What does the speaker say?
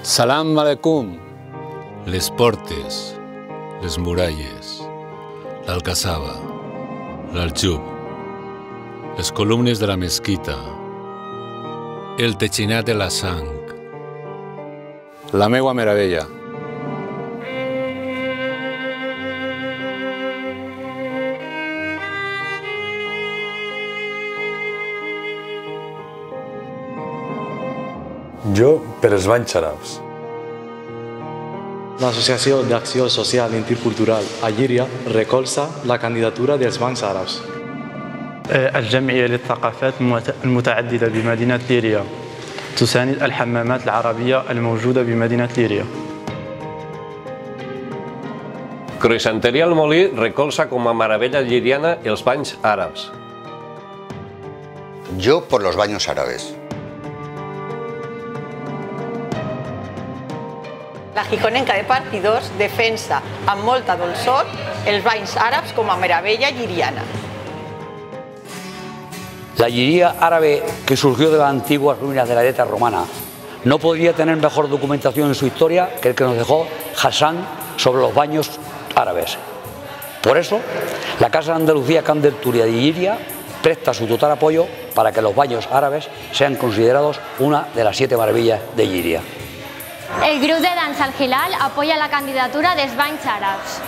Salam aleikum. Les portes, les muralles, l'alcassaba, l'aljub, les columnes de la mesquita, el teixinat de la sang, la meua meravella. Jo per els banys àrabs. L'Associació d'Acció Social Intercultural a Llíria recolza la candidatura dels bancs àrabs. الجمعية للثقافات المتعددة بمدينة ليريا تساند الحمامات العربية الموجودة بمدينة ليريا. Croissanteria El Molí recolza com a meravella lliriana els banys àrabs. Yo por los baños árabes. La Giconenca de Partidors defensa amb molta dolçor els banys àrabs com a meravella lliriana. La Lliria árabe, que surgió de las antiguas ruinas de la Edeta romana, no podría tener mejor documentación en su historia que el que nos dejó Hassan sobre los baños árabes. Por eso, la Casa de Andalucía Camp del Túria de Llíria presta su total apoyo para que los baños árabes sean considerados una de las 7 maravillas de Llíria. El grup de dansa Al Hilal apoya la candidatura dels banys àrabs.